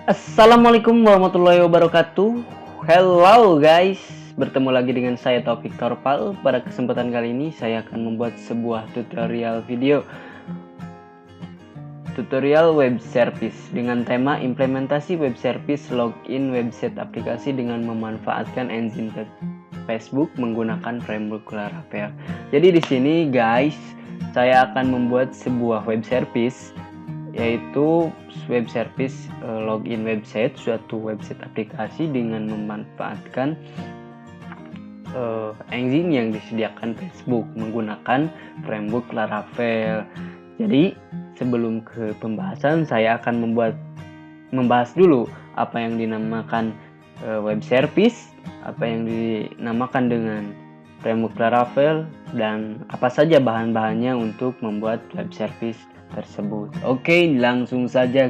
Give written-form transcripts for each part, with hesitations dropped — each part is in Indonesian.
Assalamualaikum warahmatullahi wabarakatuh. Hello guys, bertemu lagi dengan saya Taufik Torpal. Pada kesempatan kali ini saya akan membuat sebuah tutorial video web service dengan tema implementasi web service login website aplikasi dengan memanfaatkan engine Facebook menggunakan framework Laravel. Jadi di sini guys, saya akan membuat sebuah web service, yaitu web service login website, suatu website aplikasi dengan memanfaatkan engine yang disediakan Facebook menggunakan framework Laravel. Jadi sebelum ke pembahasan, saya akan membahas dulu apa yang dinamakan web service, apa yang dinamakan dengan framework Laravel, dan apa saja bahan-bahannya untuk membuat web service tersebut. Oke, langsung saja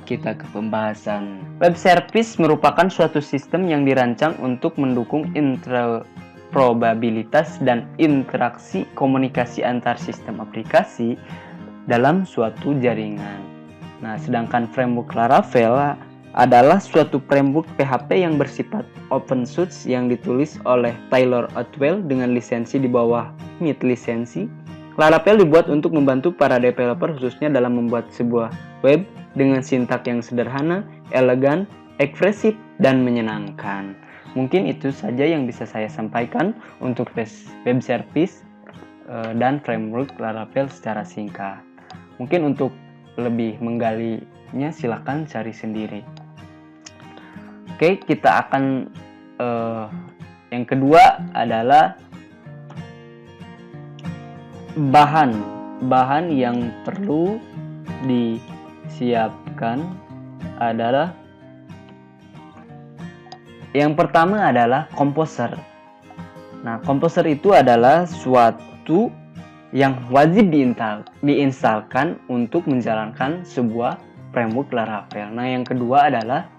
kita ke pembahasan. Web service merupakan suatu sistem yang dirancang untuk mendukung interoperabilitas dan interaksi komunikasi antar sistem aplikasi dalam suatu jaringan. Nah, sedangkan framework Laravel adalah suatu framework PHP yang bersifat open source yang ditulis oleh Taylor Otwell dengan lisensi di bawah MIT lisensi. Laravel dibuat untuk membantu para developer khususnya dalam membuat sebuah web dengan sintak yang sederhana, elegan, ekspresif, dan menyenangkan. Mungkin itu saja yang bisa saya sampaikan untuk web service dan framework Laravel secara singkat. Mungkin untuk lebih menggalinya silakan cari sendiri. Oke, kita akan yang kedua adalah bahan yang perlu disiapkan adalah, yang pertama adalah Composer. Nah, Composer itu adalah suatu yang wajib diinstalkan untuk menjalankan sebuah framework Laravel. Nah, yang kedua adalah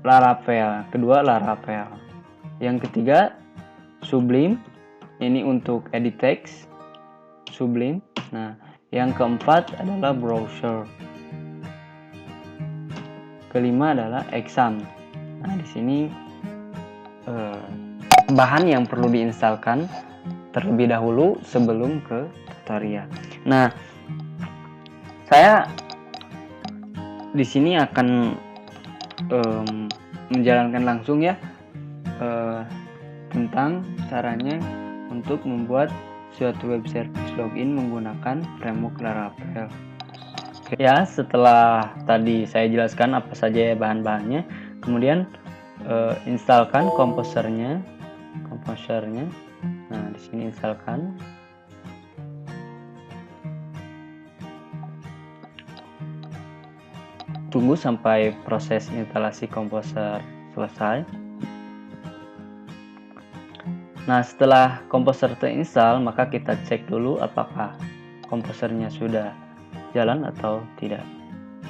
Laravel. Yang ketiga Sublime. Ini untuk edit text, Sublime. Nah, yang keempat adalah browser. Kelima adalah Exam. Nah, di sini bahan yang perlu diinstalkan terlebih dahulu sebelum ke tutorial. Nah, saya di sini akan menjalankan langsung ya tentang caranya untuk membuat suatu web service login menggunakan framework Laravel. Ya, setelah tadi saya jelaskan apa saja bahan-bahannya, kemudian instalkan komposernya. Nah, di sini instalkan. Tunggu sampai proses instalasi komposer selesai. Nah, setelah komposer terinstall, maka kita cek dulu apakah komposernya sudah jalan atau tidak.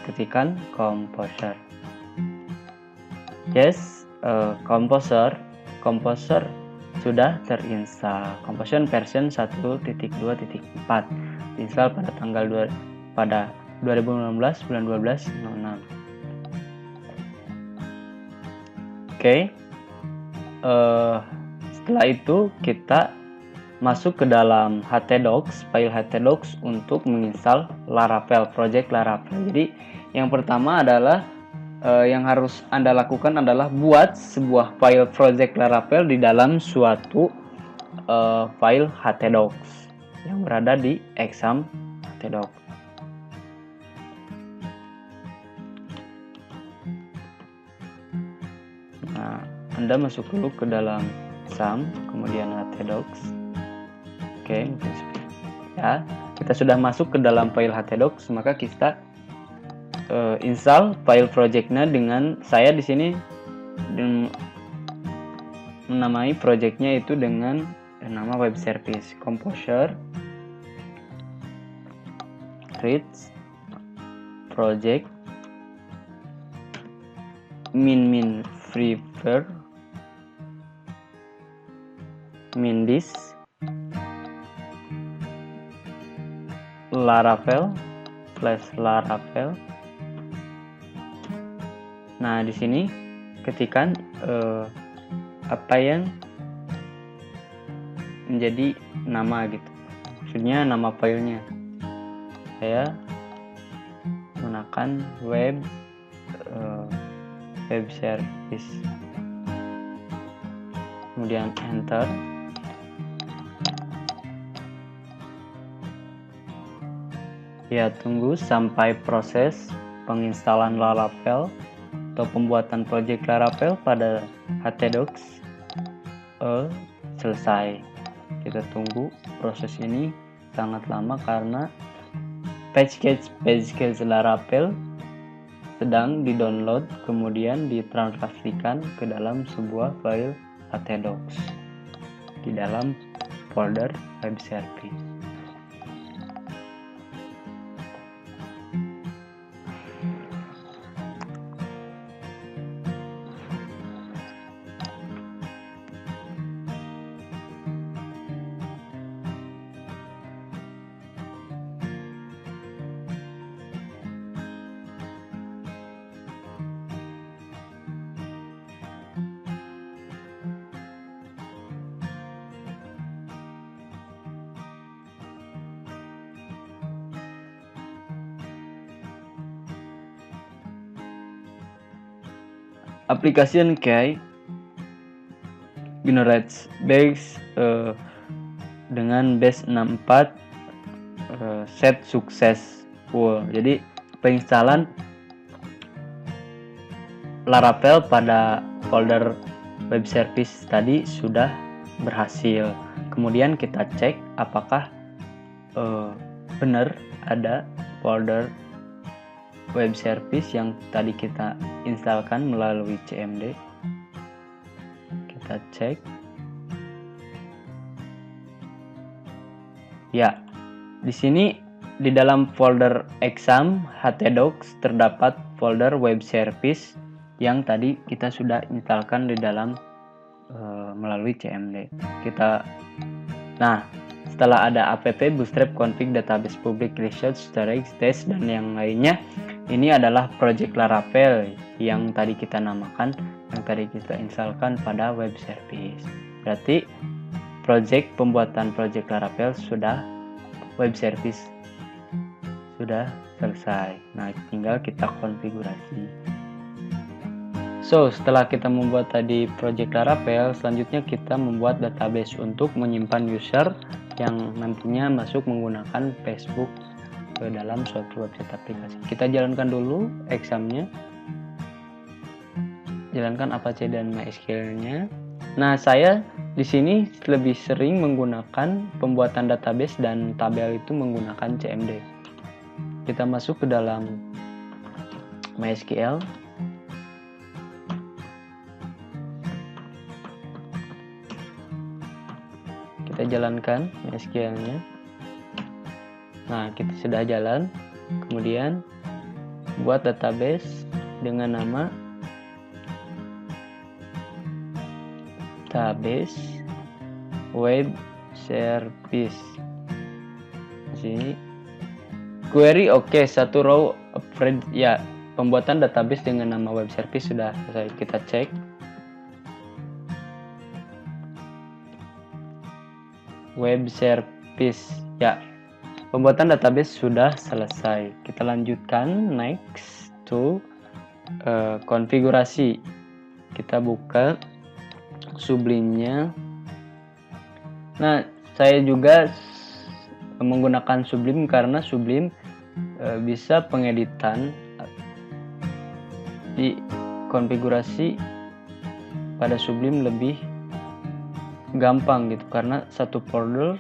Ketikkan Composer. Yes, Composer sudah terinstall. Composer version 1.2.4 diinstal pada tanggal 2016 bulan 12 06. Oke. Setelah itu kita masuk ke dalam htdocs, file htdocs untuk menginstal Laravel, project Laravel. Jadi yang pertama adalah yang harus Anda lakukan adalah buat sebuah file project Laravel di dalam suatu file htdocs yang berada di exam htdocs. Nah, Anda masuk dulu ke dalam exam, kemudian htdocs. Oke, ya, kita sudah masuk ke dalam file htdocs, maka kita install file projectnya dengan saya di sini menamai projectnya itu dengan nama web service Composer create project min freever Mindis Laravel /Laravel Nah, di sini ketikkan apa yang menjadi nama gitu. Maksudnya nama filenya. Saya menggunakan web service. Kemudian enter. Ya, tunggu sampai proses penginstalan Laravel atau pembuatan project Laravel pada htdocs selesai. Kita tunggu. Proses ini sangat lama karena package Laravel sedang di-download kemudian ditranslasikan ke dalam sebuah file htdocs di dalam folder web service. Application key generates base dengan base 64 set sukses full. Jadi penginstalan Laravel pada folder web service tadi sudah berhasil. Kemudian kita cek apakah benar ada folder web service yang tadi kita instalkan melalui cmd. Kita cek. Ya, di sini di dalam folder exam htdocs terdapat folder web service yang tadi kita sudah instalkan di dalam melalui cmd. Nah, setelah ada app bootstrap config database public research storage test dan yang lainnya, ini adalah project Laravel yang tadi kita namakan, yang tadi kita instalkan pada web service. Berarti pembuatan project Laravel web service sudah selesai. Nah, tinggal kita konfigurasi. So, setelah kita membuat tadi project Laravel, selanjutnya kita membuat database untuk menyimpan user yang nantinya masuk menggunakan Facebook ke dalam suatu website aplikasi. Kita jalankan dulu examnya. Jalankan Apache dan MySQL-nya. Nah, saya di sini lebih sering menggunakan pembuatan database dan tabel itu menggunakan cmd. Kita masuk ke dalam MySQL. Kita jalankan MySQL-nya. Nah, kita sudah jalan. Kemudian buat database dengan nama database web service. Di sini query oke, satu row ya, pembuatan database dengan nama web service sudah selesai. Kita cek. Web service ya, pembuatan database sudah selesai. Kita lanjutkan next to konfigurasi. Kita buka Sublime-nya. Nah, saya juga menggunakan Sublime karena Sublime bisa pengeditan di konfigurasi pada Sublime lebih gampang gitu, karena satu folder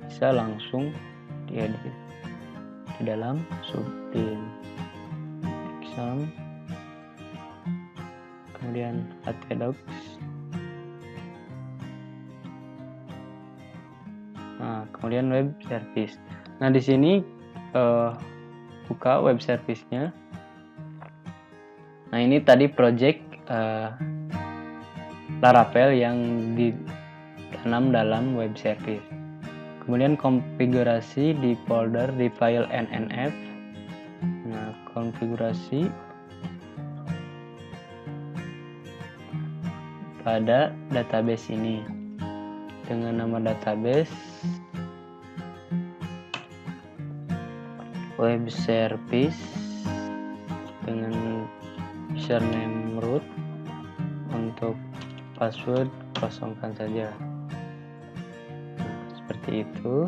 bisa langsung diedit di dalam Sublime. Exam, kemudian htdocs. Nah, kemudian web service. Nah, di sini buka web service-nya. Nah, ini tadi project Laravel yang ditanam dalam web service. Kemudian konfigurasi di folder di file nnf. Nah, konfigurasi pada database ini dengan nama database web service dengan username root. Untuk password kosongkan saja. Seperti itu.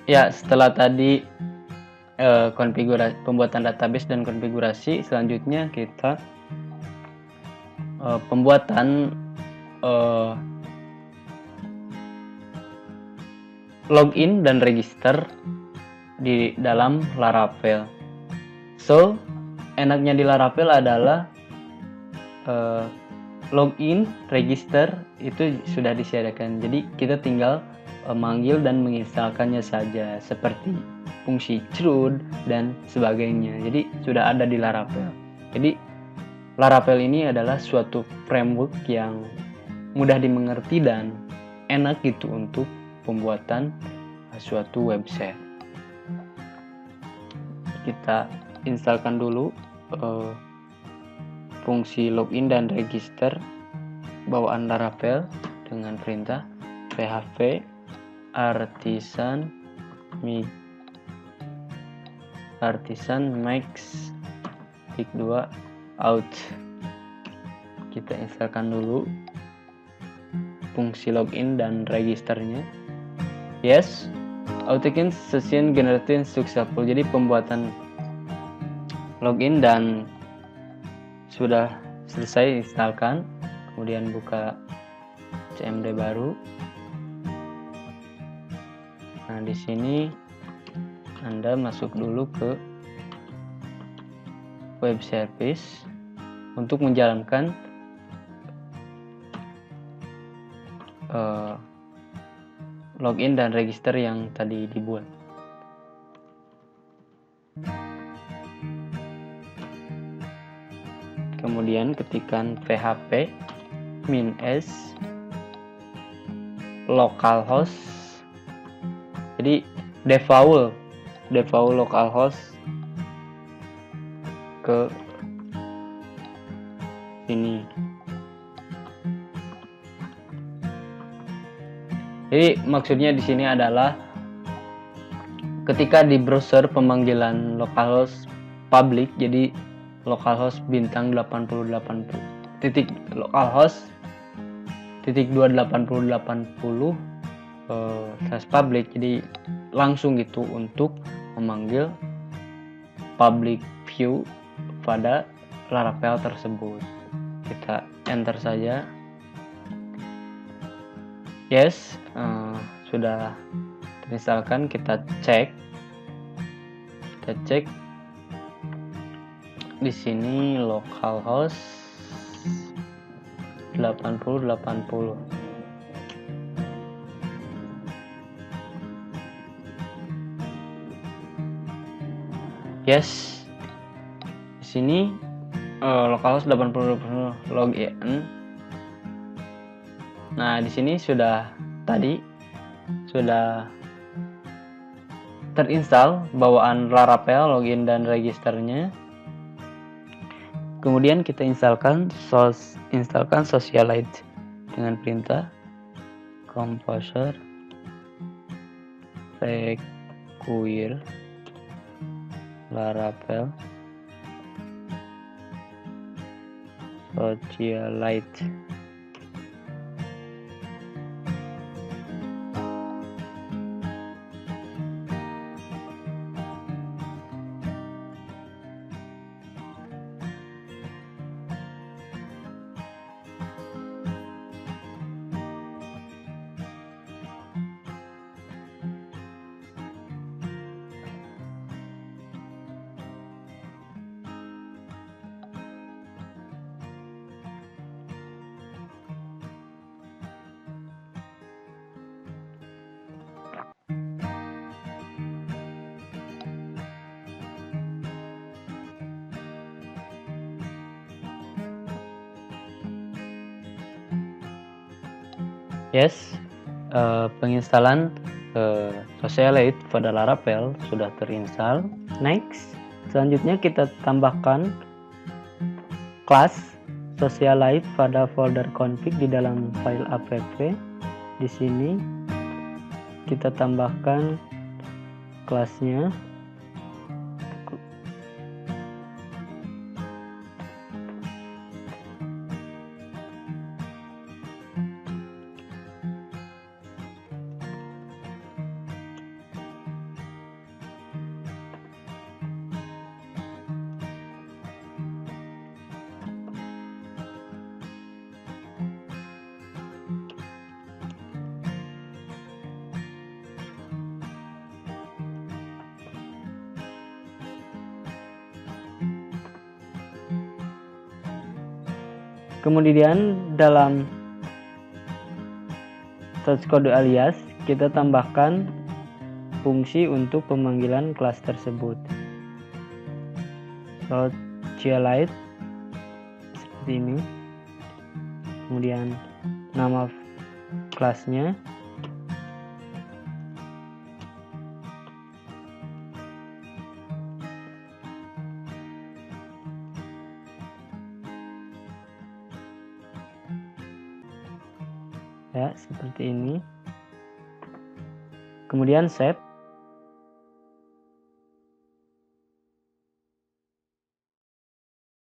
Ya, setelah tadi konfigurasi pembuatan database dan konfigurasi, selanjutnya kita pembuatan login dan register di dalam Laravel. So, enaknya di Laravel adalah login, register itu sudah disediakan. Jadi kita tinggal manggil dan menginstalkannya saja, seperti fungsi chroot dan sebagainya. Jadi sudah ada di Laravel. Jadi Laravel ini adalah suatu framework yang mudah dimengerti dan enak gitu untuk pembuatan suatu website. Kita instalkan dulu fungsi login dan register bawaan Laravel dengan perintah php artisan max tik 2 out. Kita instalkan dulu fungsi login dan registernya. Yes, authentication session generated successful. Jadi pembuatan login dan sudah selesai instalkan. Kemudian buka CMD baru. Nah, di sini Anda masuk dulu ke web service untuk menjalankan login dan register yang tadi dibuat. Kemudian ketikkan php -s localhost. Jadi default localhost ke sini. Jadi maksudnya di sini adalah ketika di browser pemanggilan localhost public, jadi localhost bintang 8080 titik localhost titik 28080 /public, jadi langsung gitu untuk memanggil public view pada Laravel tersebut. Kita enter saja. Yes, sudah terinstalkan. Kita cek di sini localhost 8080. Yes, di sini localhost 8080 login. Nah, di sini sudah terinstall bawaan Laravel login dan registernya. Kemudian kita instalkan Socialite dengan perintah composer require Laravel Socialite. Yes, penginstalan Socialite pada Laravel sudah terinstall. Next, selanjutnya kita tambahkan kelas Socialite pada folder config di dalam file app. Di sini kita tambahkan kelasnya. Kemudian dalam source code alias kita tambahkan fungsi untuk pemanggilan kelas tersebut. Socialite seperti ini. Kemudian nama kelasnya. Ya, seperti ini. Kemudian save.